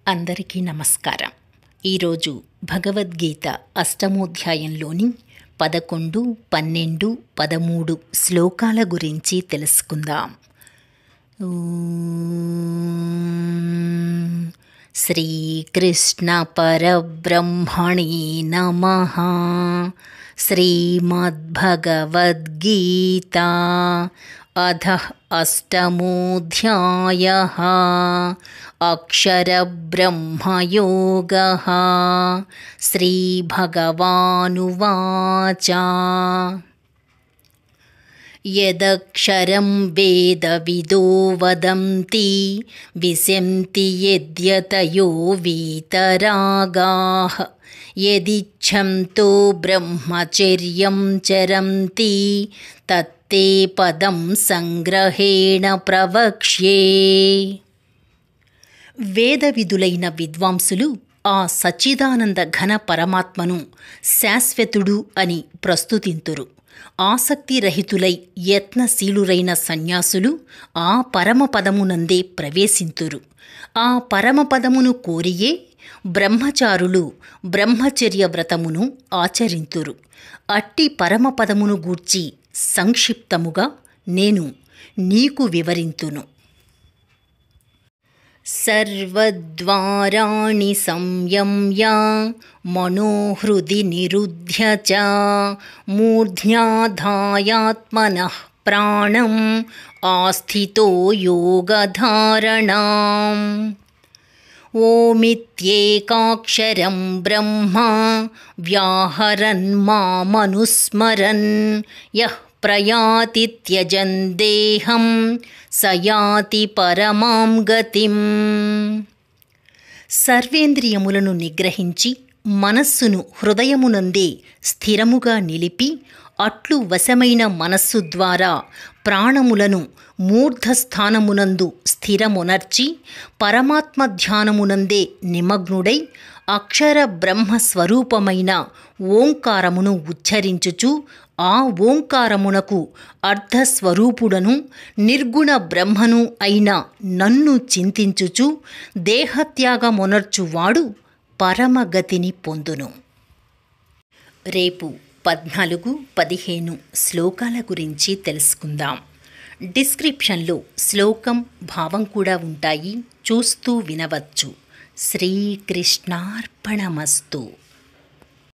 అందరికీ నమస్కారం. ఈరోజు భగవద్గీత అష్టమోధ్యాయంలోని 11, 12, 13 శ్లోకాల గురించి తెలుసుకుందాం. శ్రీకృష్ణ పరబ్రహ్మణే నమః. శ్రీమద్భగవద్గీత అథః అష్టమోధ్యాయః. అక్షరబ్రహ్మయోగః. శ్రీభగవానువాచ. యదక్షరం వేదవిదో వదంతి విశంతి యద్యతయో వీతరాగాః. యదిచ్ఛంతో బ్రహ్మచర్యం చరంతి తత్తే పదం సంగ్రహేణ ప్రవక్ష్యే. వేదవిధులైన విద్వాంసులు ఆ సచ్చిదానంద ఘన పరమాత్మను శాశ్వతుడు అని ప్రస్తుతింతురు. ఆసక్తిరహితులై యత్నశీలురైన సన్యాసులు ఆ పరమపదమునందే ప్రవేశింతురు. ఆ పరమపదమును కోరియే బ్రహ్మచారులు బ్రహ్మచర్య వ్రతమును ఆచరింతురు. అట్టి పరమపదమును గూర్చి సంక్షిప్తముగా నేను నీకు వివరింతును. సర్వద్వారాణి సంయమ్య మనోహృది నిరుధ్య చ మూర్ధ్యాధాయాత్మనః ప్రాణం ఆస్థితో యోగధారణాం. ఓమిత్యేకాక్షరం బ్రహ్మ వ్యాహరన్ మామనుస్మరన్ యః ప్రయాతి త్యజన్ దేహం స యాతి పరమాం గతిం. సర్వేంద్రియములను నిగ్రహించి మనస్సును హృదయమునందే స్థిరముగా నిలిపి అట్లు వశమైన మనస్సు ద్వారా ప్రాణములను మూర్ధస్థానమునందు స్థిరమునర్చి పరమాత్మ ధ్యానమునందే నిమగ్నుడై అక్షర బ్రహ్మస్వరూపమైన ఓంకారమును ఉచ్చరించుచు ఆ ఓంకారమునకు అర్ధస్వరూపుడను నిర్గుణ బ్రహ్మను అయిన నన్ను చింతించుచు దేహత్యాగమునర్చువాడు పరమగతిని పొందును. రేపు 14, 15 శ్లోకాల గురించి తెలుసుకుందాం. డిస్క్రిప్షన్లో శ్లోకం భావం కూడా ఉంటాయి, చూస్తూ వినవచ్చు. శ్రీకృష్ణార్పణమస్తు.